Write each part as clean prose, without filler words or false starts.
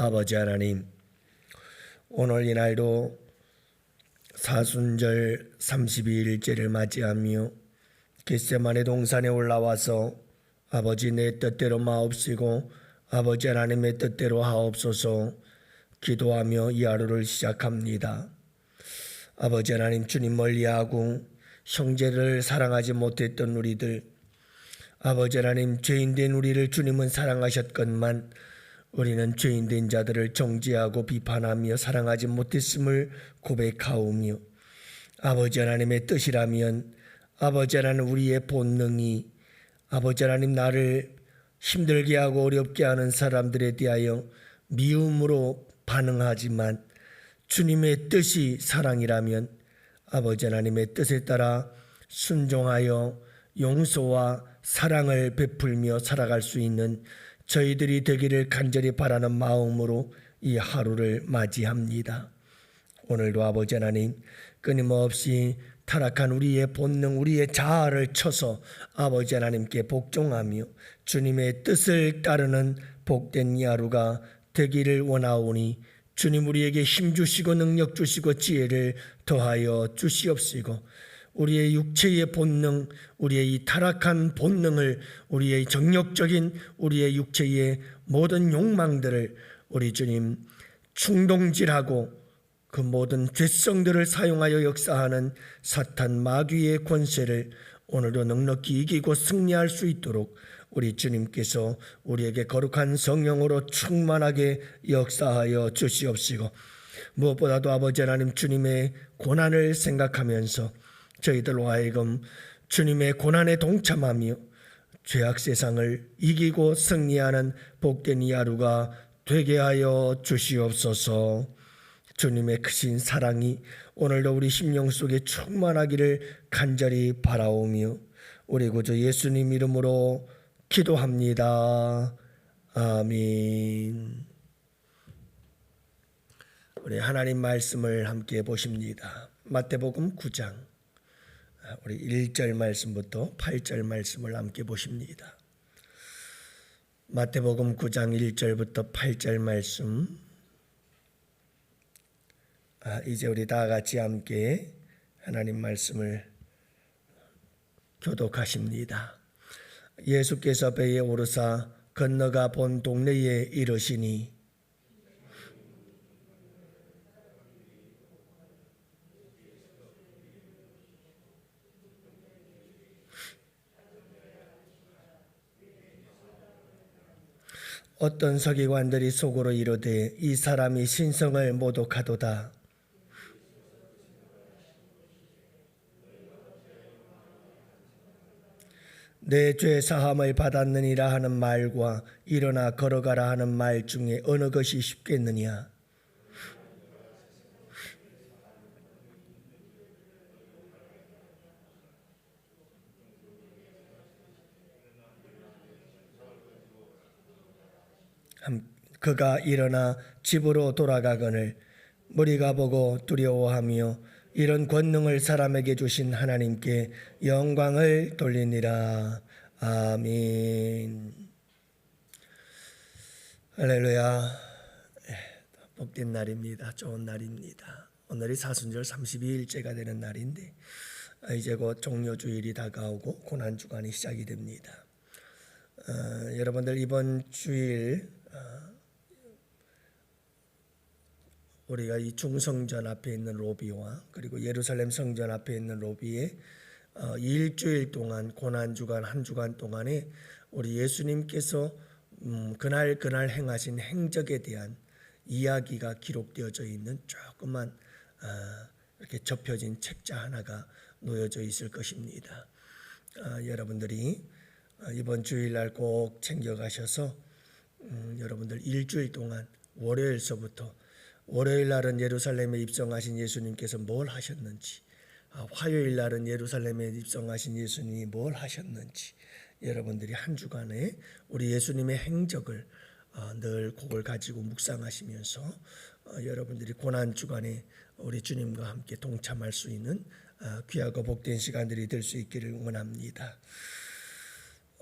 아버지 하나님, 오늘 이날도 사순절 32일째를 맞이하며 겟세마네 동산에 올라와서 아버지 내 뜻대로 마옵시고 아버지 하나님의 뜻대로 하옵소서 기도하며 이 하루를 시작합니다. 아버지 하나님, 주님 멀리하고 형제를 사랑하지 못했던 우리들, 아버지 하나님, 죄인된 우리를 주님은 사랑하셨건만 우리는 죄인된 자들을 정죄하고 비판하며 사랑하지 못했음을 고백하오며, 아버지 하나님의 뜻이라면 아버지 하나님, 우리의 본능이 아버지 하나님, 나를 힘들게 하고 어렵게 하는 사람들에 대하여 미움으로 반응하지만 주님의 뜻이 사랑이라면 아버지 하나님의 뜻에 따라 순종하여 용서와 사랑을 베풀며 살아갈 수 있는 저희들이 되기를 간절히 바라는 마음으로 이 하루를 맞이합니다. 오늘도 아버지 하나님, 끊임없이 타락한 우리의 본능, 우리의 자아를 쳐서 아버지 하나님께 복종하며 주님의 뜻을 따르는 복된 이 하루가 되기를 원하오니 주님, 우리에게 힘 주시고 능력 주시고 지혜를 더하여 주시옵시고 우리의 육체의 본능, 우리의 이 타락한 본능을, 우리의 정욕적인 우리의 육체의 모든 욕망들을 우리 주님 충동질하고 그 모든 죄성들을 사용하여 역사하는 사탄 마귀의 권세를 오늘도 넉넉히 이기고 승리할 수 있도록 우리 주님께서 우리에게 거룩한 성령으로 충만하게 역사하여 주시옵시고, 무엇보다도 아버지 하나님, 주님의 고난을 생각하면서 저희들로 하여금 주님의 고난에 동참하며 죄악 세상을 이기고 승리하는 복된 이 하루가 되게 하여 주시옵소서. 주님의 크신 사랑이 오늘도 우리 심령 속에 충만하기를 간절히 바라오며 우리 구주 예수님 이름으로 기도합니다. 아멘. 우리 하나님 말씀을 함께 보십니다. 마태복음 9장 우리 1절 말씀부터 8절 말씀을 함께 보십니다. 마태복음 9장 1절부터 8절 말씀, 이제 우리 다 같이 함께 하나님 말씀을 교독하십니다. 예수께서 배에 오르사 건너가 본 동네에 이르시니 어떤 서기관들이 속으로 이르되 이 사람이 신성을 모독하도다. 내 죄 사함을 받았느니라 하는 말과 일어나 걸어가라 하는 말 중에 어느 것이 쉽겠느냐? 그가 일어나 집으로 돌아가거늘 무리가 보고 두려워하며 이런 권능을 사람에게 주신 하나님께 영광을 돌리니라. 아멘. 할렐루야. 복된 날입니다. 좋은 날입니다. 오늘이 사순절 32일째가 되는 날인데 이제 곧 종료주일이 다가오고 고난주간이 시작이 됩니다. 여러분들, 이번 주일 우리가 이 중성전 앞에 있는 로비와 그리고 예루살렘 성전 앞에 있는 로비에 일주일 동안 고난주간 한 주간 동안에 우리 예수님께서 그날 행하신 행적에 대한 이야기가 기록되어져 있는 조그만 이렇게 접혀진 책자 하나가 놓여져 있을 것입니다. 여러분들이 이번 주일날 꼭 챙겨가셔서 여러분들 일주일 동안 월요일 날은 예루살렘에 입성하신 예수님께서 뭘 하셨는지, 화요일 날은 예루살렘에 입성하신 예수님이 뭘 하셨는지, 여러분들이 한 주간에 우리 예수님의 행적을 늘 그걸 가지고 묵상하시면서 여러분들이 고난 주간에 우리 주님과 함께 동참할 수 있는 귀하고 복된 시간들이 될 수 있기를 원합니다.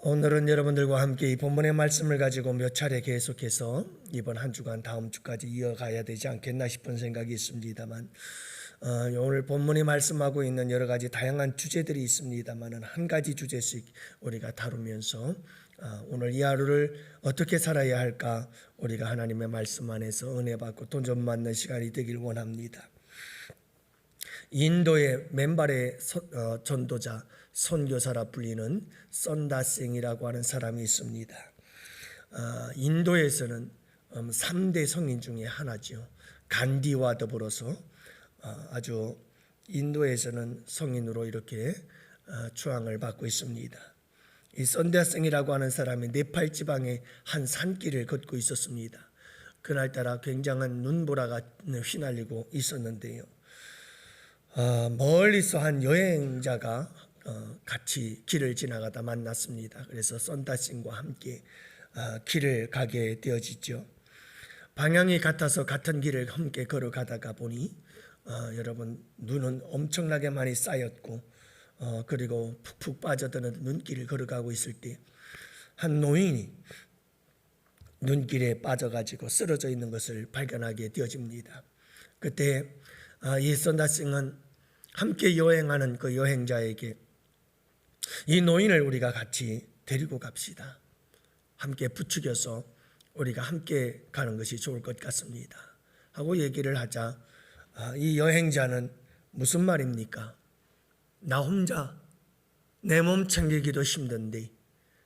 오늘은 여러분들과 함께 이 본문의 말씀을 가지고 몇 차례 계속해서 이번 한 주간 다음 주까지 이어가야 되지 않겠나 싶은 생각이 있습니다만, 오늘 본문이 말씀하고 있는 여러 가지 다양한 주제들이 있습니다만 한 가지 주제씩 우리가 다루면서 오늘 이 하루를 어떻게 살아야 할까, 우리가 하나님의 말씀 안에서 은혜 받고 도전받는 시간이 되길 원합니다. 인도의 맨발의 전도자, 선교사라 불리는 선다싱이라고 하는 사람이 있습니다. 인도에서는 3대 성인 중에 하나죠. 간디와 더불어서 아주 인도에서는 성인으로 이렇게 추앙을 받고 있습니다. 이 선다싱이라고 하는 사람이 네팔 지방의 한 산길을 걷고 있었습니다. 그날따라 굉장한 눈보라가 휘날리고 있었는데요. 멀리서 한 여행자가 같이 길을 지나가다 만났습니다. 그래서 선다싱과 함께 길을 가게 되어지죠. 방향이 같아서 같은 길을 함께 걸어가다가 보니 여러분, 눈은 엄청나게 많이 쌓였고 그리고 푹푹 빠져드는 눈길을 걸어가고 있을 때 한 노인이 눈길에 빠져가지고 쓰러져 있는 것을 발견하게 되어집니다. 그때 이 선다싱은 함께 여행하는 그 여행자에게 이 노인을 우리가 같이 데리고 갑시다. 함께 부추겨서 우리가 함께 가는 것이 좋을 것 같습니다. 하고 얘기를 하자 이 여행자는 무슨 말입니까? 나 혼자 내 몸 챙기기도 힘든데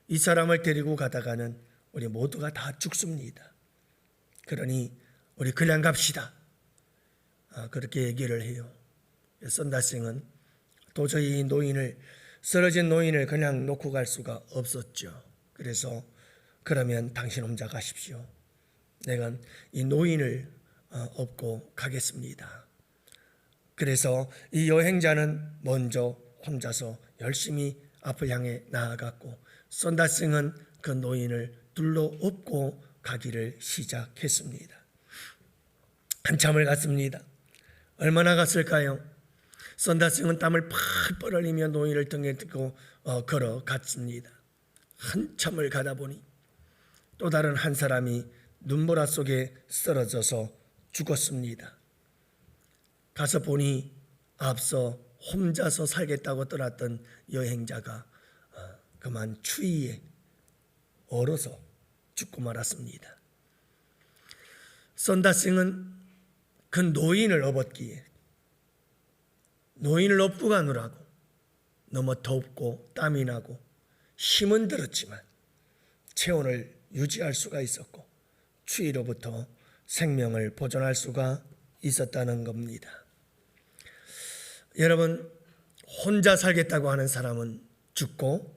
이 사람을 데리고 가다가는 우리 모두가 다 죽습니다. 그러니 우리 그냥 갑시다. 그렇게 얘기를 해요. 선다싱은 도저히 이 쓰러진 노인을 그냥 놓고 갈 수가 없었죠. 그래서 그러면 당신 혼자 가십시오. 내가 이 노인을 업고 가겠습니다. 그래서 이 여행자는 먼저 혼자서 열심히 앞을 향해 나아갔고 선다싱은 그 노인을 둘러 업고 가기를 시작했습니다. 한참을 갔습니다. 얼마나 갔을까요? 선다싱은 땀을 펄펄 흘리며 노인을 등에 싣고 걸어갔습니다. 한참을 가다 보니 또 다른 한 사람이 눈보라 속에 쓰러져서 죽었습니다. 가서 보니 앞서 혼자서 살겠다고 떠났던 여행자가 그만 추위에 얼어서 죽고 말았습니다. 선다싱은 그 노인을 업었기에 노인을 업고 가느라고 너무 덥고 땀이 나고 힘은 들었지만 체온을 유지할 수가 있었고 추위로부터 생명을 보존할 수가 있었다는 겁니다. 여러분, 혼자 살겠다고 하는 사람은 죽고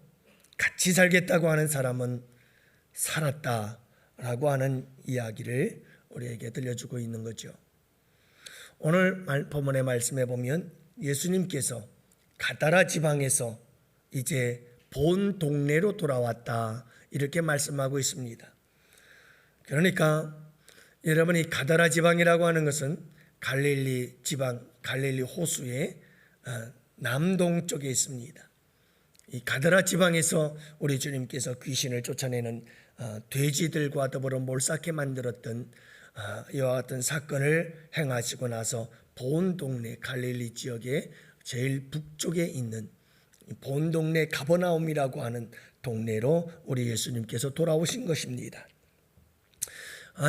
같이 살겠다고 하는 사람은 살았다라고 하는 이야기를 우리에게 들려주고 있는 거죠. 오늘 본문의 말씀에 보면 예수님께서 가다라 지방에서 이제 본 동네로 돌아왔다 이렇게 말씀하고 있습니다. 그러니까 여러분이 가다라 지방이라고 하는 것은 갈릴리 지방, 갈릴리 호수의 남동쪽에 있습니다. 이 가다라 지방에서 우리 주님께서 귀신을 쫓아내는 돼지들과 더불어 몰삭게 만들었던 이와 같은 사건을 행하시고 나서 본 동네 갈릴리 지역의 제일 북쪽에 있는 본 동네 가버나움이라고 하는 동네로 우리 예수님께서 돌아오신 것입니다.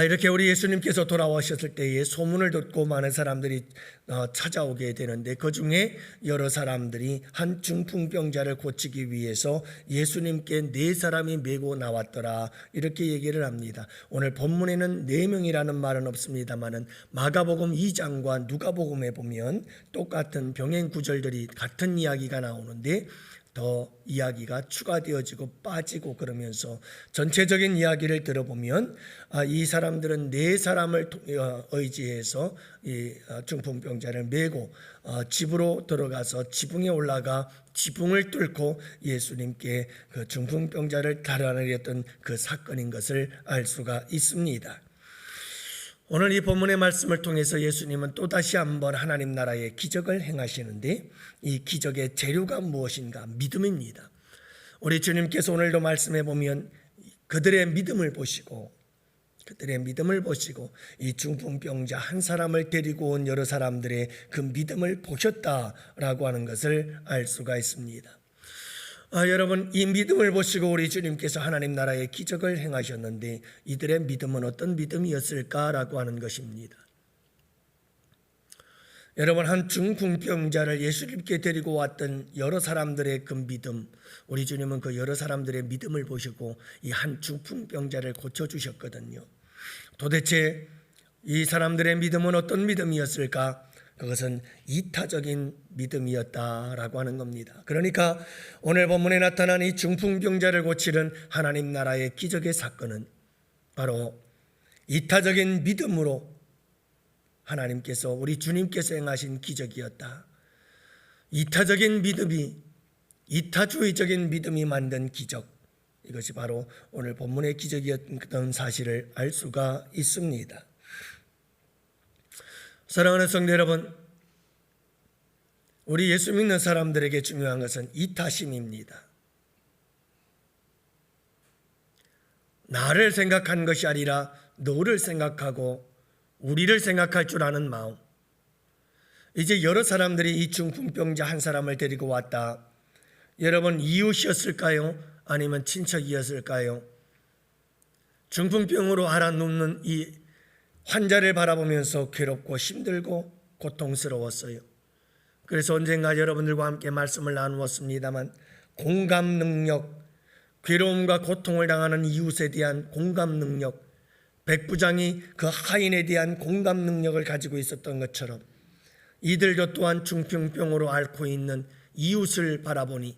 이렇게 우리 예수님께서 돌아오셨을 때에 소문을 듣고 많은 사람들이 찾아오게 되는데 그 중에 여러 사람들이 한 중풍병자를 고치기 위해서 예수님께 4사람이 메고 나왔더라 이렇게 얘기를 합니다. 오늘 본문에는 4명이라는 말은 없습니다만은 마가복음 2장과 누가복음에 보면 똑같은 병행 구절들이 같은 이야기가 나오는데 더 이야기가 추가되어지고 빠지고 그러면서 전체적인 이야기를 들어보면 이 사람들은 4사람을 의지해서 이 중풍병자를 메고 집으로 들어가서 지붕에 올라가 지붕을 뚫고 예수님께 그 중풍병자를 달아내렸던 그 사건인 것을 알 수가 있습니다. 오늘 이 본문의 말씀을 통해서 예수님은 또다시 한번 하나님 나라의 기적을 행하시는데 이 기적의 재료가 무엇인가? 믿음입니다. 우리 주님께서 오늘도 말씀해 보면 그들의 믿음을 보시고 이 중풍병자 한 사람을 데리고 온 여러 사람들의 그 믿음을 보셨다라고 하는 것을 알 수가 있습니다. 여러분, 이 믿음을 보시고 우리 주님께서 하나님 나라의 기적을 행하셨는데 이들의 믿음은 어떤 믿음이었을까라고 하는 것입니다. 여러분, 한 중풍병자를 예수님께 데리고 왔던 여러 사람들의 그 믿음, 우리 주님은 그 여러 사람들의 믿음을 보시고 이 한 중풍병자를 고쳐주셨거든요. 도대체 이 사람들의 믿음은 어떤 믿음이었을까? 그것은 이타적인 믿음이었다라고 하는 겁니다. 그러니까 오늘 본문에 나타난 이 중풍병자를 고치는 하나님 나라의 기적의 사건은 바로 이타적인 믿음으로 하나님께서, 우리 주님께서 행하신 기적이었다. 이타적인 믿음이, 이타주의적인 믿음이 만든 기적, 이것이 바로 오늘 본문의 기적이었던 사실을 알 수가 있습니다. 사랑하는 성도 여러분, 우리 예수 믿는 사람들에게 중요한 것은 이타심입니다. 나를 생각한 것이 아니라 너를 생각하고 우리를 생각할 줄 아는 마음. 이제 여러 사람들이 이 중풍병자 한 사람을 데리고 왔다. 여러분, 이웃이었을까요? 아니면 친척이었을까요? 중풍병으로 앓아눕는 이 환자를 바라보면서 괴롭고 힘들고 고통스러웠어요. 그래서 언젠가 여러분들과 함께 말씀을 나누었습니다만, 공감 능력, 괴로움과 고통을 당하는 이웃에 대한 공감 능력, 백부장이 그 하인에 대한 공감 능력을 가지고 있었던 것처럼 이들도 또한 중풍병으로 앓고 있는 이웃을 바라보니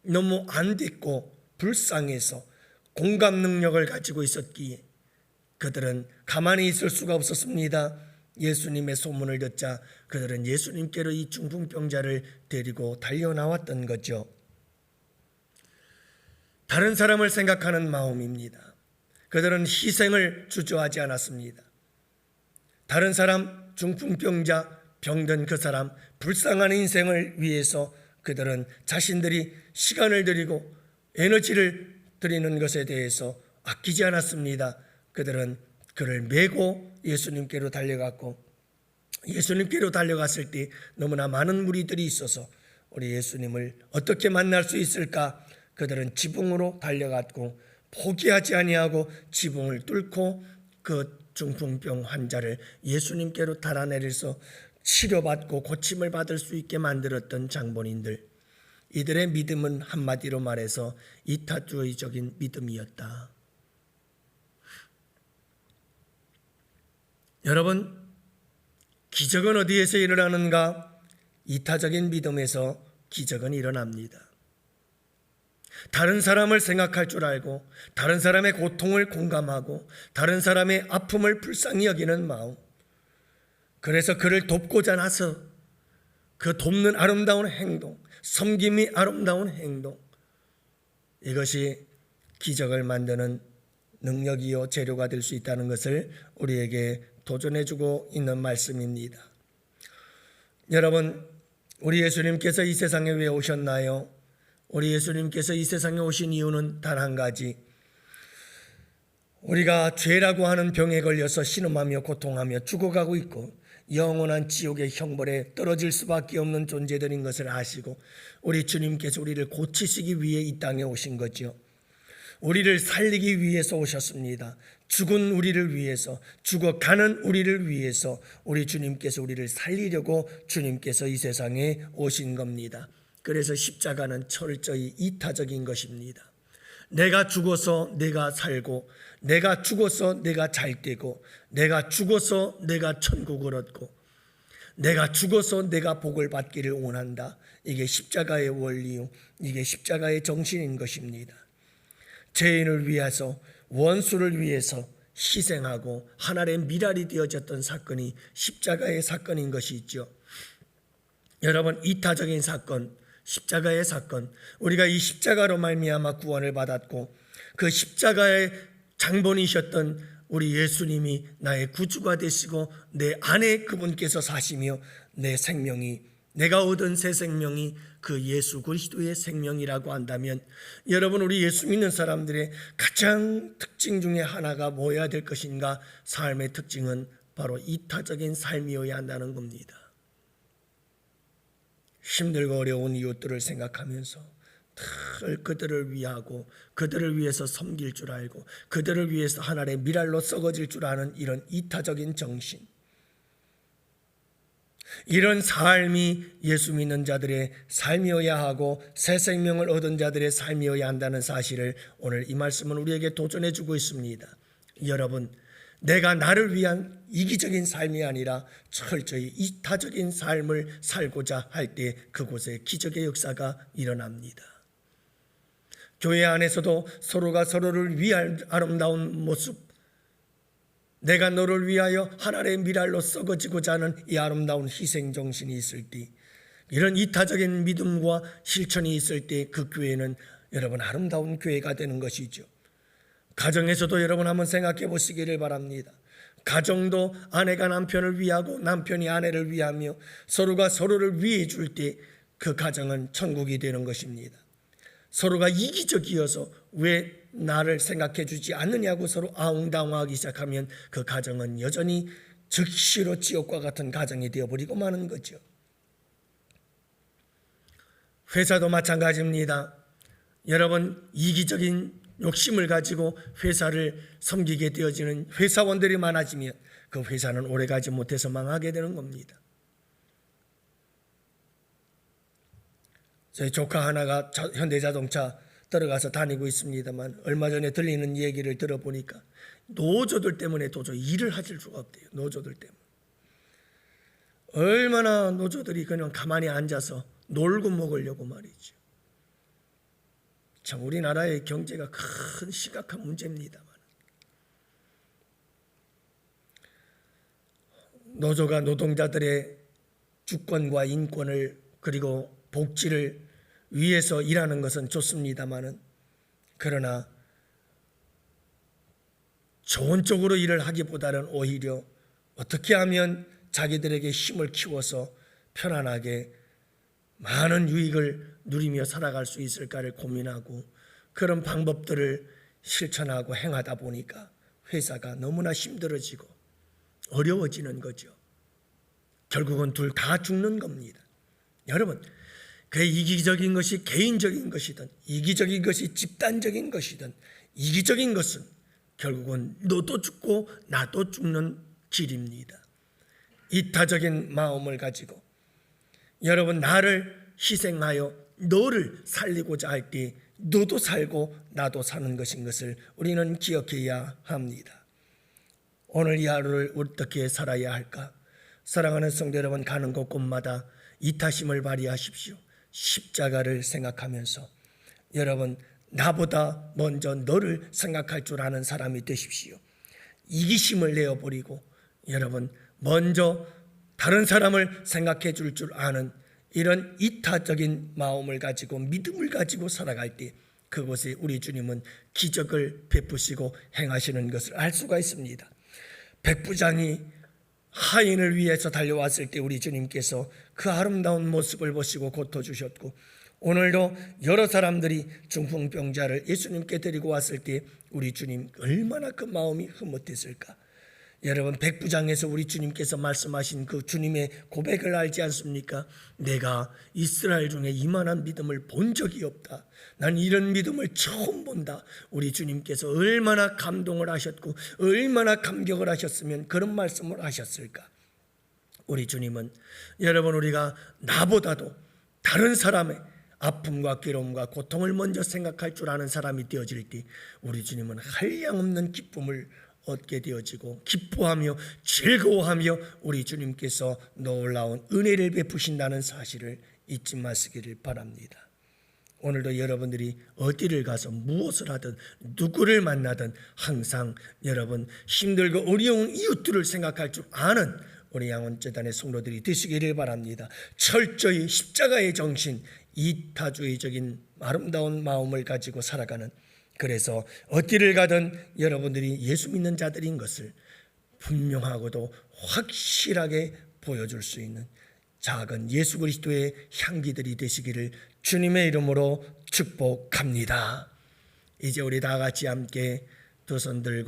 너무 안됐고 불쌍해서 공감 능력을 가지고 있었기에 그들은 가만히 있을 수가 없었습니다. 예수님의 소문을 듣자 그들은 예수님께로 이 중풍병자를 데리고 달려나왔던 거죠. 다른 사람을 생각하는 마음입니다. 그들은 희생을 주저하지 않았습니다. 다른 사람, 중풍병자, 병든 그 사람, 불쌍한 인생을 위해서 그들은 자신들이 시간을 들이고 에너지를 드리는 것에 대해서 아끼지 않았습니다. 그들은 그를 메고 예수님께로 달려갔고, 예수님께로 달려갔을 때 너무나 많은 무리들이 있어서 우리 예수님을 어떻게 만날 수 있을까? 그들은 지붕으로 달려갔고 포기하지 아니하고 지붕을 뚫고 그 중풍병 환자를 예수님께로 달아내려서 치료받고 고침을 받을 수 있게 만들었던 장본인들, 이들의 믿음은 한마디로 말해서 이타주의적인 믿음이었다. 여러분, 기적은 어디에서 일어나는가? 이타적인 믿음에서 기적은 일어납니다. 다른 사람을 생각할 줄 알고 다른 사람의 고통을 공감하고 다른 사람의 아픔을 불쌍히 여기는 마음, 그래서 그를 돕고자 나서 그 돕는 아름다운 행동, 섬김이 아름다운 행동, 이것이 기적을 만드는 능력이요 재료가 될 수 있다는 것을 우리에게 도전해주고 있는 말씀입니다. 여러분, 우리 예수님께서 이 세상에 왜 오셨나요? 우리 예수님께서 이 세상에 오신 이유는 단 한 가지, 우리가 죄라고 하는 병에 걸려서 신음하며 고통하며 죽어가고 있고 영원한 지옥의 형벌에 떨어질 수밖에 없는 존재들인 것을 아시고 우리 주님께서 우리를 고치시기 위해 이 땅에 오신 거죠. 우리를 살리기 위해서 오셨습니다. 죽은 우리를 위해서, 죽어가는 우리를 위해서 우리 주님께서 우리를 살리려고 주님께서 이 세상에 오신 겁니다. 그래서 십자가는 철저히 이타적인 것입니다. 내가 죽어서 내가 살고, 내가 죽어서 내가 잘되고, 내가 죽어서 내가 천국을 얻고, 내가 죽어서 내가 복을 받기를 원한다. 이게 십자가의 원리요, 이게 십자가의 정신인 것입니다. 죄인을 위해서, 원수를 위해서 희생하고 하나님의 미랄이 되어졌던 사건이 십자가의 사건인 것이 있죠. 여러분, 이타적인 사건, 십자가의 사건, 우리가 이 십자가로 말미암아 구원을 받았고 그 십자가의 장본이셨던 우리 예수님이 나의 구주가 되시고 내 안에 그분께서 사시며 내 생명이 내가 얻은 새 생명이 그 예수 그리스도의 생명이라고 한다면 여러분, 우리 예수 믿는 사람들의 가장 특징 중에 하나가 뭐여야 될 것인가? 삶의 특징은 바로 이타적인 삶이어야 한다는 겁니다. 힘들고 어려운 이웃들을 생각하면서 늘 그들을 위하고 그들을 위해서 섬길 줄 알고 그들을 위해서 하나님의 미랄로 썩어질 줄 아는 이런 이타적인 정신, 이런 삶이 예수 믿는 자들의 삶이어야 하고 새 생명을 얻은 자들의 삶이어야 한다는 사실을 오늘 이 말씀은 우리에게 도전해 주고 있습니다. 여러분, 내가 나를 위한 이기적인 삶이 아니라 철저히 이타적인 삶을 살고자 할 때 그곳에 기적의 역사가 일어납니다. 교회 안에서도 서로가 서로를 위할 아름다운 모습, 내가 너를 위하여 하나님의 미랄로 썩어지고자 하는 이 아름다운 희생정신이 있을 때, 이런 이타적인 믿음과 실천이 있을 때 그 교회는 여러분 아름다운 교회가 되는 것이죠. 가정에서도 여러분 한번 생각해 보시기를 바랍니다. 가정도 아내가 남편을 위하고 남편이 아내를 위하며 서로가 서로를 위해 줄 때 그 가정은 천국이 되는 것입니다. 서로가 이기적이어서 왜 나를 생각해 주지 않느냐고 서로 아웅다웅하기 시작하면 그 가정은 여전히 즉시로 지옥과 같은 가정이 되어버리고 마는 거죠. 회사도 마찬가지입니다. 여러분, 이기적인 욕심을 가지고 회사를 섬기게 되어지는 회사원들이 많아지면 그 회사는 오래가지 못해서 망하게 되는 겁니다. 저희 조카 하나가 현대자동차 들어가서 다니고 있습니다만 얼마 전에 들리는 얘기를 들어보니까 노조들 때문에 도저히 일을 하실 수가 없대요. 노조들 때문에. 얼마나 노조들이 그냥 가만히 앉아서 놀고 먹으려고 말이죠. 참 우리나라의 경제가 큰 심각한 문제입니다만 노조가 노동자들의 주권과 인권을 그리고 복지를 위해서 일하는 것은 좋습니다마는 그러나 좋은 쪽으로 일을 하기보다는 오히려 어떻게 하면 자기들에게 힘을 키워서 편안하게 많은 유익을 누리며 살아갈 수 있을까를 고민하고 그런 방법들을 실천하고 행하다 보니까 회사가 너무나 힘들어지고 어려워지는 거죠. 결국은 둘 다 죽는 겁니다. 여러분, 그 이기적인 것이 개인적인 것이든 이기적인 것이 집단적인 것이든 이기적인 것은 결국은 너도 죽고 나도 죽는 길입니다. 이타적인 마음을 가지고 여러분, 나를 희생하여 너를 살리고자 할 때 너도 살고 나도 사는 것인 것을 우리는 기억해야 합니다. 오늘 이 하루를 어떻게 살아야 할까? 사랑하는 성도 여러분, 가는 곳곳마다 이타심을 발휘하십시오. 십자가를 생각하면서 여러분, 나보다 먼저 너를 생각할 줄 아는 사람이 되십시오. 이기심을 내어버리고 여러분, 먼저 다른 사람을 생각해 줄 아는 이런 이타적인 마음을 가지고 믿음을 가지고 살아갈 때 그곳에 우리 주님은 기적을 베푸시고 행하시는 것을 알 수가 있습니다. 백부장이 하인을 위해서 달려왔을 때 우리 주님께서 그 아름다운 모습을 보시고 고쳐주셨고, 오늘도 여러 사람들이 중풍병자를 예수님께 데리고 왔을 때 우리 주님 얼마나 그 마음이 흐뭇했을까. 여러분, 백부장에서 우리 주님께서 말씀하신 그 주님의 고백을 알지 않습니까? 내가 이스라엘 중에 이만한 믿음을 본 적이 없다. 난 이런 믿음을 처음 본다. 우리 주님께서 얼마나 감동을 하셨고 얼마나 감격을 하셨으면 그런 말씀을 하셨을까. 우리 주님은 여러분, 우리가 나보다도 다른 사람의 아픔과 괴로움과 고통을 먼저 생각할 줄 아는 사람이 되어질 때 우리 주님은 한량없는 기쁨을 얻게 되어지고 기뻐하며 즐거워하며 우리 주님께서 놀라운 은혜를 베푸신다는 사실을 잊지 마시기를 바랍니다. 오늘도 여러분들이 어디를 가서 무엇을 하든 누구를 만나든 항상 여러분 힘들고 어려운 이웃들을 생각할 줄 아는 우리 양원재단의 성도들이 되시기를 바랍니다. 철저히 십자가의 정신, 이타주의적인 아름다운 마음을 가지고 살아가는, 그래서 어디를 가든 여러분들이 예수 믿는 자들인 것을 분명하고도 확실하게 보여줄 수 있는 작은 예수 그리스도의 향기들이 되시기를 주님의 이름으로 축복합니다. 이제 우리 다 같이 함께 두 손 들고